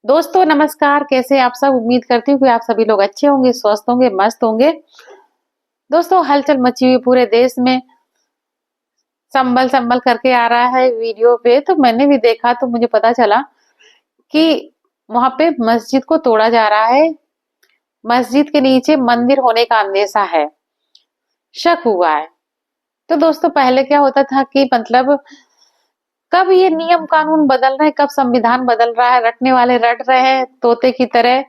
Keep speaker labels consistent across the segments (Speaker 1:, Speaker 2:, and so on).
Speaker 1: दोस्तों नमस्कार, कैसे आप सब। उम्मीद करती हूँ कि आप सभी लोग अच्छे होंगे, स्वस्थ होंगे, मस्त होंगे। दोस्तों हलचल मची हुई पूरे देश में, संभल संभल करके आ रहा है वीडियो पे। तो मैंने भी देखा तो मुझे पता चला कि वहां पे मस्जिद को तोड़ा जा रहा है। मस्जिद के नीचे मंदिर होने का अंदेशा है, शक हुआ है। तो दोस्तों पहले क्या होता था कि मतलब कब ये नियम कानून बदल रहे हैं, कब संविधान बदल रहा है, रटने वाले रट रहे हैं तोते की तरह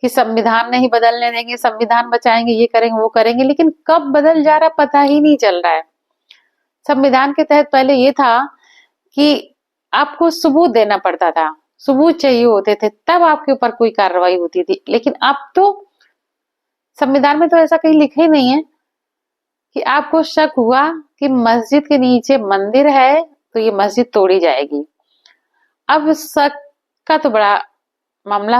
Speaker 1: कि संविधान नहीं बदलने देंगे, संविधान बचाएंगे, ये करेंगे वो करेंगे, लेकिन कब बदल जा रहा पता ही नहीं चल रहा है। संविधान के तहत पहले ये था कि आपको सबूत देना पड़ता था, सबूत चाहिए होते थे, तब आपके ऊपर कोई कार्रवाई होती थी। लेकिन अब तो संविधान में तो ऐसा कहीं लिखा ही नहीं है कि आपको शक हुआ कि मस्जिद के नीचे मंदिर है तो ये मस्जिद तोड़ी जाएगी। अब शक का तो बड़ा मामला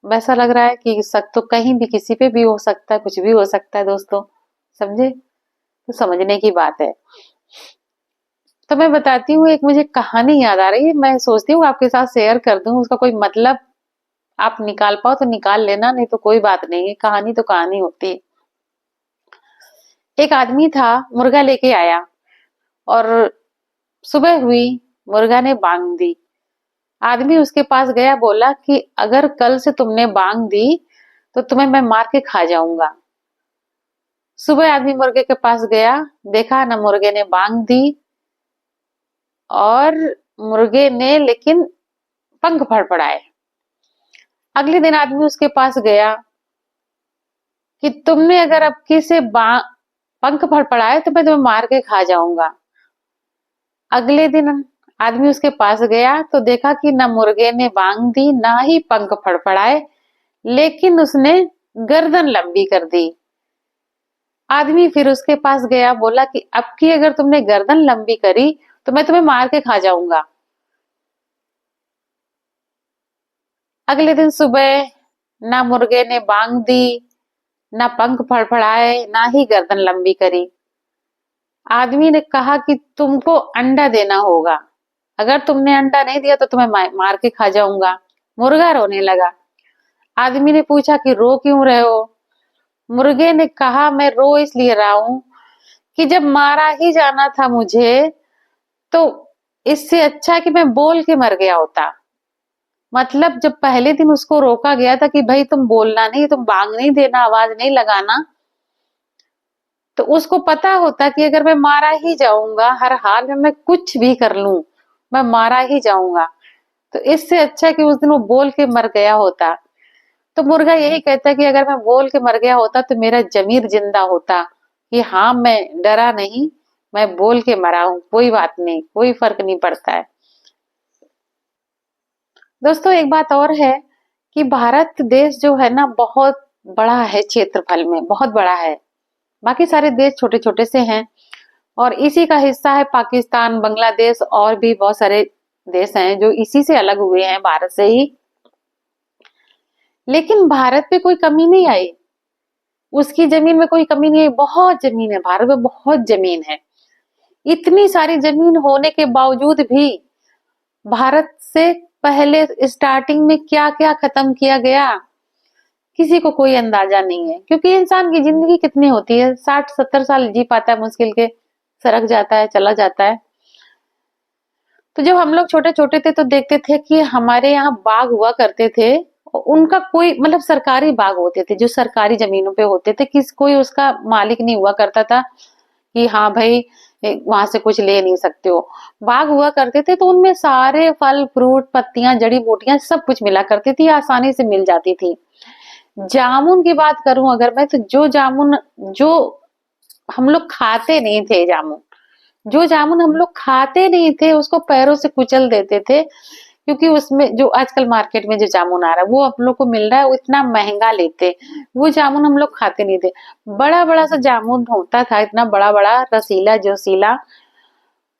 Speaker 1: वैसा लग रहा है कि शक तो कहीं भी किसी पे भी हो सकता है, कुछ भी हो सकता है दोस्तों, समझे। तो समझने की बात है। तो मैं बताती हूँ, एक मुझे कहानी याद आ रही है, मैं सोचती हूँ आपके साथ शेयर कर दूं। उसका कोई मतलब आप निकाल पाओ तो निकाल लेना, नहीं तो कोई बात नहीं है, कहानी तो कहानी होती है। एक आदमी था, मुर्गा लेके आया और सुबह हुई, मुर्गा ने बांग दी। आदमी उसके पास गया, बोला कि अगर कल से तुमने बांग दी तो तुम्हें मैं मार के खा जाऊंगा। सुबह आदमी मुर्गे के पास गया, देखा ना मुर्गे ने बांग दी और मुर्गे ने लेकिन पंख फड़फड़ाए। अगले दिन आदमी उसके पास गया कि तुमने अगर अब किसे पंख फड़फड़ाए तो मैं तुम्हें मार के खा जाऊंगा। अगले दिन आदमी उसके पास गया तो देखा कि ना मुर्गे ने बांग दी, ना ही पंख फड़फड़ाए, लेकिन उसने गर्दन लंबी कर दी। आदमी फिर उसके पास गया, बोला कि अब की अगर तुमने गर्दन लंबी करी तो मैं तुम्हें मार के खा जाऊंगा। अगले दिन सुबह ना मुर्गे ने बांग दी, ना पंख फड़फड़ाए, ना ही गर्दन लंबी करी। आदमी ने कहा कि तुमको अंडा देना होगा, अगर तुमने अंडा नहीं दिया तो तुम्हें मार के खा जाऊंगा। मुर्गा रोने लगा। आदमी ने पूछा कि रो क्यों रहे हो। मुर्गे ने कहा मैं रो इसलिए रहा हूं कि जब मारा ही जाना था मुझे तो इससे अच्छा कि मैं बोल के मर गया होता। मतलब जब पहले दिन उसको रोका गया था कि भाई तुम बोलना नहीं, तुम बांग नहीं देना, आवाज नहीं लगाना, तो उसको पता होता कि अगर मैं मारा ही जाऊंगा, हर हाल में मैं कुछ भी कर लूं, मैं मारा ही जाऊंगा, तो इससे अच्छा कि उस दिन वो बोल के मर गया होता। तो मुर्गा यही कहता कि अगर मैं बोल के मर गया होता तो मेरा जमीर जिंदा होता कि हाँ मैं डरा नहीं, मैं बोल के मरा हूं, कोई बात नहीं, कोई फर्क नहीं पड़ता है। दोस्तों एक बात और है कि भारत देश जो है ना बहुत बड़ा है, क्षेत्रफल में बहुत बड़ा है। बाकी सारे देश छोटे छोटे से हैं और इसी का हिस्सा है पाकिस्तान, बांग्लादेश और भी बहुत सारे देश हैं जो इसी से अलग हुए हैं, भारत से ही। लेकिन भारत पे कोई कमी नहीं आई, उसकी जमीन में कोई कमी नहीं है। बहुत जमीन है, भारत में बहुत जमीन है। इतनी सारी जमीन होने के बावजूद भी भारत से पहले स्टार्टिंग में क्या क्या खत्म किया गया, किसी को कोई अंदाजा नहीं है। क्योंकि इंसान की जिंदगी कितनी होती है, 60-70 साल जी पाता है मुश्किल के, सरक जाता है, चला जाता है। तो जब हम लोग छोटे छोटे थे तो देखते थे कि हमारे यहाँ बाग हुआ करते थे, उनका कोई मतलब सरकारी बाग होते थे जो सरकारी जमीनों पे होते थे, किस कोई उसका मालिक नहीं हुआ करता था कि हाँ भाई वहां से कुछ ले नहीं सकते हो। बाग हुआ करते थे तो उनमें सारे फल फ्रूट, पत्तियां, जड़ी बूटियां सब कुछ मिला करती थी, आसानी से मिल जाती थी। जामुन की बात करूं अगर मैं, तो जो जामुन जो हम लोग खाते नहीं थे, जामुन जो जामुन हम लोग खाते नहीं थे उसको पैरों से कुचल देते थे, क्योंकि उसमें जो आजकल मार्केट में जो जामुन आ रहा है वो हम लोग को मिल रहा है, वो इतना महंगा लेते, वो जामुन हम लोग खाते नहीं थे। बड़ा बड़ा सा जामुन होता था, इतना बड़ा बड़ा, रसीला जोशीला,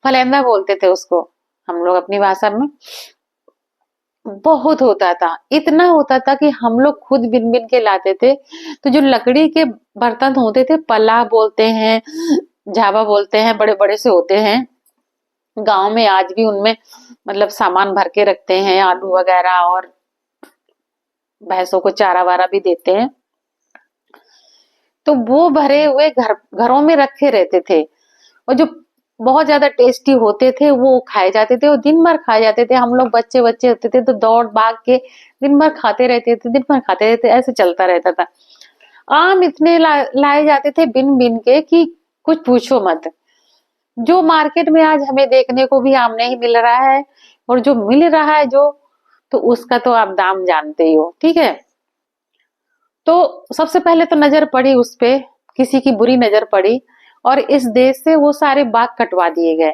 Speaker 1: फलेंदा बोलते थे उसको हम लोग अपनी भाषा में। बहुत होता था, इतना होता था कि हम लोग खुद बिन बिन के लाते थे। तो जो लकड़ी के बर्तन होते थे, पला बोलते हैं, झाबा बोलते हैं, बड़े बड़े से होते हैं, गांव में आज भी उनमें मतलब सामान भर के रखते हैं, आलू वगैरह और भैंसों को चारा वारा भी देते हैं, तो वो भरे हुए घरों में रखे रहते थे, और जो बहुत ज्यादा टेस्टी होते थे वो खाए जाते थे, और दिन भर खाए जाते थे। हम लोग बच्चे बच्चे होते थे तो दौड़ भाग के दिन भर खाते रहते थे, दिन भर खाते रहते, ऐसे चलता रहता था। आम इतने लाए जाते थे बिन बिन के कि कुछ पूछो मत। जो मार्केट में आज हमें देखने को भी आम नहीं मिल रहा है, और जो मिल रहा है जो, तो उसका तो आप दाम जानते ही हो, ठीक है। तो सबसे पहले तो नजर पड़ी उस पे, किसी की बुरी नजर पड़ी, और इस देश से वो सारे बाग कटवा दिए गए।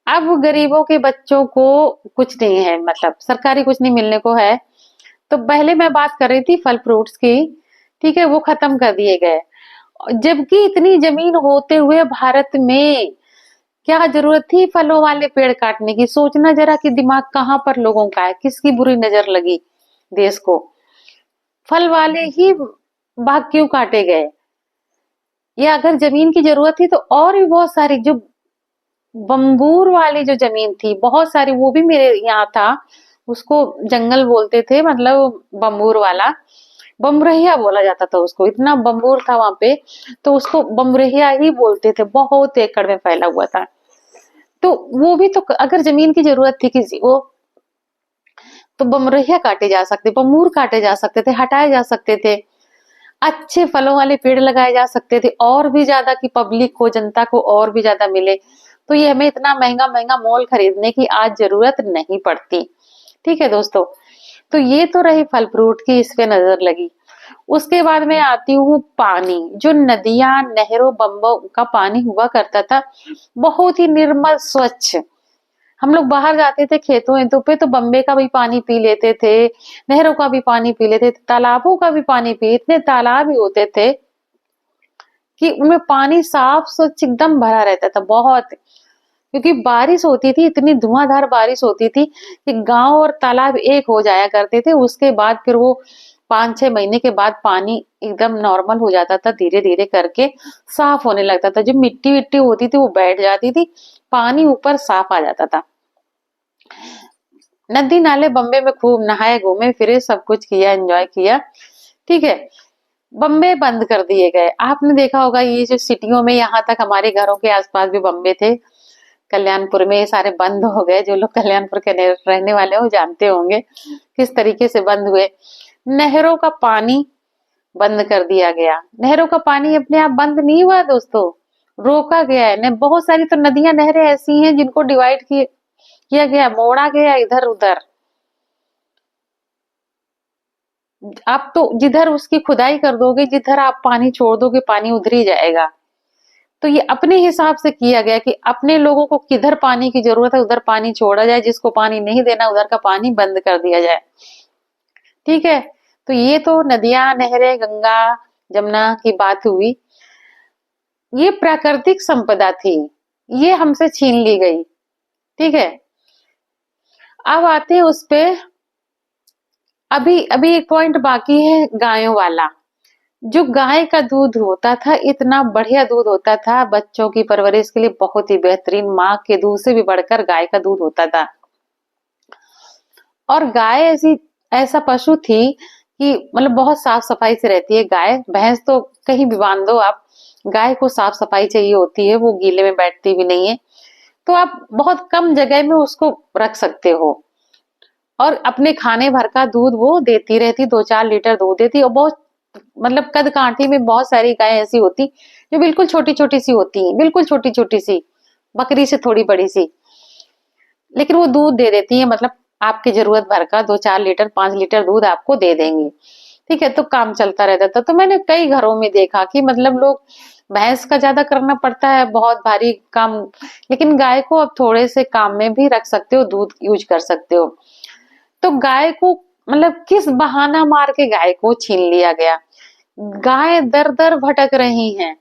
Speaker 1: अब गरीबों के बच्चों को कुछ नहीं है, मतलब सरकारी कुछ नहीं मिलने को है। तो पहले मैं बात कर रही थी फल फ्रूट्स की, ठीक है, वो खत्म कर दिए गए। जबकि इतनी जमीन होते हुए भारत में क्या जरूरत थी फलों वाले पेड़ काटने की? सोचना जरा कि दिमाग कहाँ पर लोगों का है, किसकी बुरी नजर लगी देश को? फल वाले ही बाग क्यों काटे गए? या अगर जमीन की जरूरत थी तो और भी बहुत सारी, जो बम्बूर वाली जो जमीन थी बहुत सारी, वो भी मेरे यहाँ था, उसको जंगल बोलते थे, मतलब बम्बूर वाला, बमरहिया बोला जाता था उसको, इतना बम्बूर था वहां पे, तो उसको बमरहिया ही बोलते थे, बहुत एकड़ में फैला हुआ था। तो वो भी तो, अगर जमीन की जरूरत थी किसी को, तो बमरहिया काटे जा सकते, बमूर काटे जा सकते थे, हटाए जा सकते थे, अच्छे फलों वाले पेड़ लगाए जा सकते थे, और भी ज्यादा की पब्लिक को, जनता को और भी ज्यादा मिले। तो ये हमें इतना महंगा महंगा मोल खरीदने की आज जरूरत नहीं पड़ती, ठीक है दोस्तों। तो ये तो रही फल फ्रूट की, इस पे नजर लगी। उसके बाद में आती हूँ पानी। जो नदियां नहरों बम्बों का पानी हुआ करता था, बहुत ही निर्मल स्वच्छ। हम लोग बाहर जाते थे खेतों वेतों पे तो बम्बे का भी पानी पी लेते थे, नहरों का भी पानी पी लेते थे, तालाबों का भी पानी पी, इतने तालाब ही होते थे कि उनमें पानी साफ स्वच्छ एकदम भरा रहता था, बहुत। क्योंकि बारिश होती थी, इतनी धुआंधार बारिश होती थी कि गांव और तालाब एक हो जाया करते थे। उसके बाद फिर वो 5-6 महीने के बाद पानी एकदम नॉर्मल हो जाता था, धीरे धीरे करके साफ होने लगता था। जो मिट्टी विट्टी होती थी वो बैठ जाती थी, पानी ऊपर साफ आ जाता था। नदी नाले बम्बे में खूब नहाए, घूमे फिरे, सब कुछ किया, एंजॉय किया, ठीक है। बम्बे बंद कर दिए गए। आपने देखा होगा ये जो सिटियों में, यहाँ तक हमारे घरों के आसपास भी बम्बे थे, कल्याणपुर में, ये सारे बंद हो गए। जो लोग कल्याणपुर के रहने वाले हो जानते होंगे किस तरीके से बंद हुए। नहरों का पानी बंद कर दिया गया। नहरों का पानी अपने आप बंद नहीं हुआ दोस्तों, रोका गया है। न बहुत सारी तो नदियां नहरें ऐसी हैं जिनको डिवाइड किया गया, मोड़ा गया इधर उधर। आप तो जिधर उसकी खुदाई कर दोगे, जिधर आप पानी छोड़ दोगे, पानी उधर ही जाएगा। तो ये अपने हिसाब से किया गया कि अपने लोगों को किधर पानी की जरूरत है उधर पानी छोड़ा जाए, जिसको पानी नहीं देना उधर का पानी बंद कर दिया जाए, ठीक है। तो ये तो नदियां नहरें गंगा जमुना की बात हुई। ये प्राकृतिक संपदा थी, ये हमसे छीन ली गई, ठीक है। अब आते हैं उस पे, अभी अभी एक पॉइंट बाकी है, गायों वाला। जो गाय का दूध होता था, इतना बढ़िया दूध होता था, बच्चों की परवरिश के लिए बहुत ही बेहतरीन, माँ के दूध से भी बढ़कर गाय का दूध होता था। और गाय ऐसा पशु थी कि मतलब बहुत साफ सफाई से रहती है गाय। भैंस तो कहीं भी बांध दो आप, गाय को साफ सफाई चाहिए होती है, वो गीले में बैठती भी नहीं है। तो आप बहुत कम जगह में उसको रख सकते हो, और अपने खाने भर का दूध वो देती रहती, 2-4 लीटर दूध देती। और बहुत, मतलब कद काठी में बहुत सारी गायें ऐसी होती जो बिल्कुल छोटी छोटी सी होती हैं, बिल्कुल छोटी छोटी सी, बकरी से थोड़ी बड़ी सी, लेकिन वो दूध दे देती है, मतलब आपकी जरूरत भर का 2-4 लीटर 5 लीटर दूध आपको दे देंगी, ठीक है। तो काम चलता रहता था। तो मैंने कई घरों में देखा कि मतलब लोग, भैंस का ज्यादा करना पड़ता है, बहुत भारी काम, लेकिन गाय को अब थोड़े से काम में भी रख सकते हो, दूध यूज कर सकते हो। तो गाय को, मतलब किस बहाना मार के गाय को छीन लिया गया। गाय दर दर भटक रही हैं,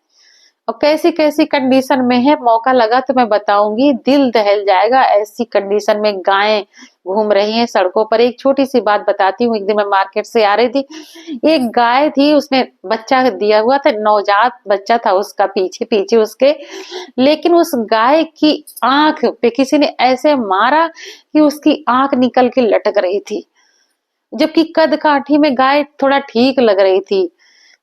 Speaker 1: और कैसी कैसी कंडीशन में है, मौका लगा तो मैं बताऊंगी, दिल दहल जाएगा। ऐसी कंडीशन में गायें घूम रही हैं सड़कों पर। एक छोटी सी बात बताती हूँ, एक दिन मैं मार्केट से आ रही थी, एक गाय थी, उसने बच्चा दिया हुआ था, नवजात बच्चा था उसका, पीछे पीछे उसके, लेकिन उस गाय की आंख पे किसी ने ऐसे मारा कि उसकी आंख निकल के लटक रही थी। जबकि कद काठी में गाय थोड़ा ठीक लग रही थी।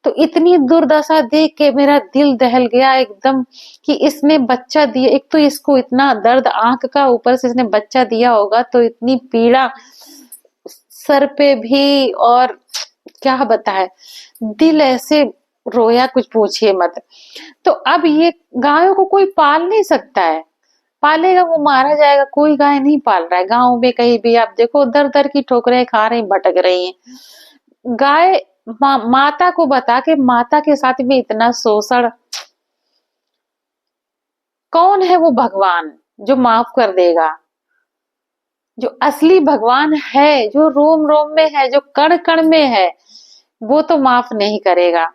Speaker 1: तो इतनी दुर्दशा देख के मेरा दिल दहल गया एकदम कि इसने बच्चा दिया, एक तो इसको इतना दर्द आंख का, ऊपर से इसने बच्चा दिया होगा तो इतनी पीड़ा सर पे भी, और क्या बताए, दिल ऐसे रोया कुछ पूछिए मत। तो अब ये गायों को कोई पाल नहीं सकता है, पालेगा वो मारा जाएगा, कोई गाय नहीं पाल रहा है गांव में कहीं भी। आप देखो दर दर की ठोकरें खा रही, भटक रही हैं गाय। माता को बता के माता के साथ में इतना शोषण, कौन है वो भगवान जो माफ कर देगा? जो असली भगवान है, जो रोम रोम में है, जो कण कण में है, वो तो माफ नहीं करेगा।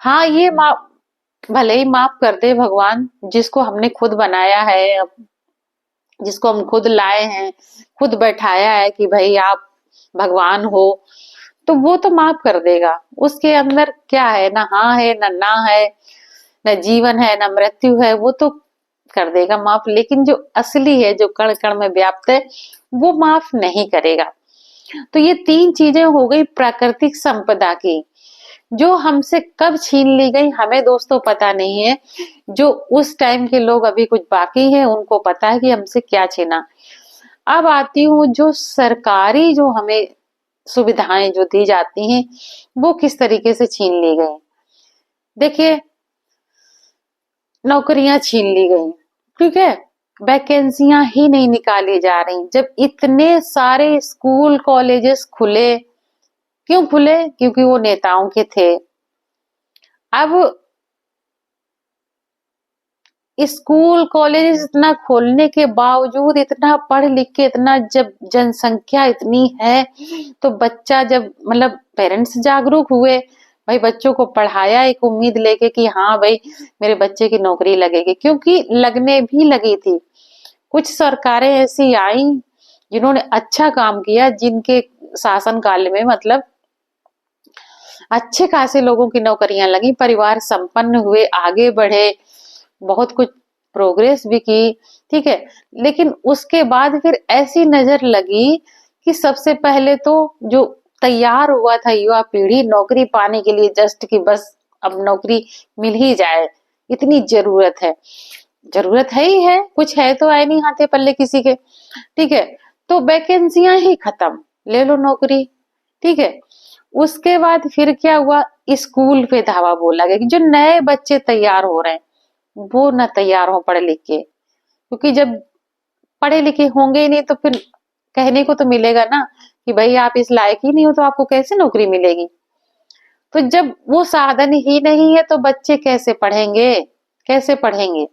Speaker 1: हाँ, ये माफ, भले ही माफ कर दे भगवान, जिसको हमने खुद बनाया है, जिसको हम खुद लाए हैं, खुद बैठाया है कि भाई आप भगवान हो, तो वो तो माफ कर देगा। उसके अंदर क्या है, ना हाँ है ना है, न जीवन है न मृत्यु है, वो तो कर देगा माफ। लेकिन जो असली है, जो कण कण में व्याप्त है, वो माफ नहीं करेगा। तो ये तीन चीजें हो गई प्राकृतिक संपदा की, जो हमसे कब छीन ली गई हमें दोस्तों पता नहीं है। जो उस टाइम के लोग अभी कुछ बाकी है, उनको पता है कि हमसे क्या छीना। अब आती हूँ जो सरकारी, जो हमें सुविधाएं जो दी जाती हैं, वो किस तरीके से छीन ली गई। देखिए, नौकरियां छीन ली गई, ठीक है, वैकेंसियां ही नहीं निकाली जा रही। जब इतने सारे स्कूल कॉलेजेस खुले, क्यों खुले? क्योंकि वो नेताओं के थे। अब स्कूल कॉलेज इतना खोलने के बावजूद, इतना पढ़ लिख के, इतना जब जनसंख्या इतनी है, तो बच्चा जब, मतलब पेरेंट्स जागरूक हुए, भाई बच्चों को पढ़ाया एक उम्मीद लेके कि हाँ भाई मेरे बच्चे की नौकरी लगेगी, क्योंकि लगने भी लगी थी। कुछ सरकारें ऐसी आई जिन्होंने अच्छा काम किया, जिनके शासन काल में मतलब अच्छे खासे लोगों की नौकरियां लगी, परिवार संपन्न हुए, आगे बढ़े, बहुत कुछ प्रोग्रेस भी की, ठीक है। लेकिन उसके बाद फिर ऐसी नजर लगी कि सबसे पहले तो जो तैयार हुआ था युवा पीढ़ी नौकरी पाने के लिए, जस्ट कि बस अब नौकरी मिल ही जाए, इतनी जरूरत है ही है, कुछ है तो आए नहीं हाथे पल्ले किसी के, ठीक है। तो वैकेंसियां ही खत्म, ले लो नौकरी, ठीक है। उसके बाद फिर क्या हुआ, स्कूल पे धावा बोला गया कि जो नए बच्चे तैयार हो रहे हैं वो ना तैयार हो पढ़े लिख के, क्योंकि जब पढ़े लिखे होंगे ही नहीं तो फिर कहने को तो मिलेगा ना कि भाई आप इस लायक ही नहीं हो, तो आपको कैसे नौकरी मिलेगी। तो जब वो साधन ही नहीं है तो बच्चे कैसे पढ़ेंगे, कैसे पढ़ेंगे।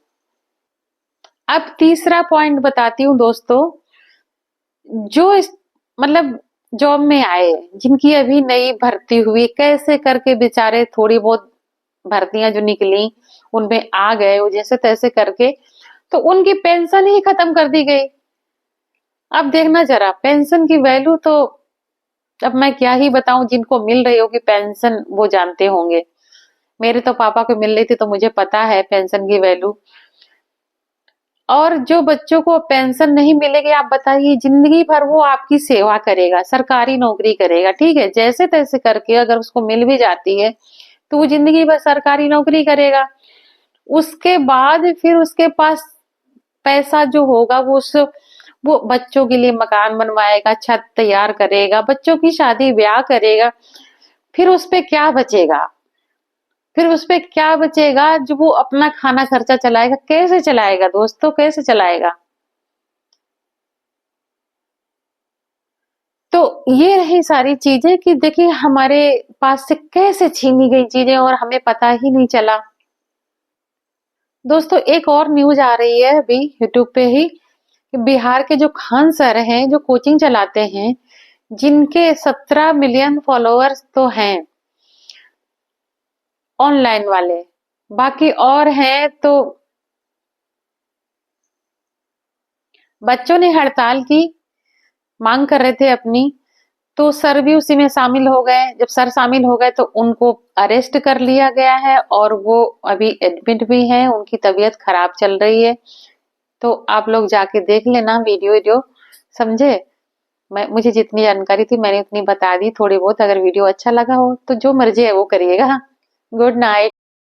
Speaker 1: अब तीसरा पॉइंट बताती हूँ दोस्तों, जो मतलब जॉब में आए, जिनकी अभी नई भर्ती हुई, कैसे करके बेचारे थोड़ी बहुत भर्तियां जो निकली उनमें आ गए वो जैसे तैसे करके, तो उनकी पेंशन ही खत्म कर दी गई। अब देखना जरा पेंशन की वैल्यू तो, अब मैं क्या ही बताऊं, जिनको मिल रही होगी पेंशन वो जानते होंगे। मेरे तो पापा को मिल रही थी तो मुझे पता है पेंशन की वैल्यू। और जो बच्चों को पेंशन नहीं मिलेगी, आप बताइए जिंदगी भर वो आपकी सेवा करेगा, सरकारी नौकरी करेगा, ठीक है, जैसे तैसे करके अगर उसको मिल भी जाती है तो वो जिंदगी भर सरकारी नौकरी करेगा। उसके बाद फिर उसके पास पैसा जो होगा वो बच्चों के लिए मकान बनवाएगा, छत तैयार करेगा, बच्चों की शादी ब्याह करेगा। फिर उस पे क्या बचेगा, फिर उसपे क्या बचेगा जो वो अपना खाना खर्चा चलाएगा? कैसे चलाएगा दोस्तों, कैसे चलाएगा? तो ये रही सारी चीजें कि देखिए हमारे पास से कैसे छीनी गई चीजें और हमें पता ही नहीं चला। दोस्तों एक और न्यूज आ रही है अभी यूट्यूब पे ही, कि बिहार के जो खान सर हैं, जो कोचिंग चलाते हैं, जिनके 17 मिलियन फॉलोअर्स तो हैं ऑनलाइन वाले, बाकी और हैं, तो बच्चों ने हड़ताल की, मांग कर रहे थे अपनी, तो सर भी उसी में शामिल हो गए। जब सर शामिल हो गए तो उनको अरेस्ट कर लिया गया है और वो अभी एडमिट भी हैं, उनकी तबीयत खराब चल रही है। तो आप लोग जाके देख लेना वीडियो वीडियो, समझे। मुझे जितनी जानकारी थी मैंने उतनी बता दी थोड़ी बहुत। अगर वीडियो अच्छा लगा हो तो जो मर्जी है वो करिएगा। Good night.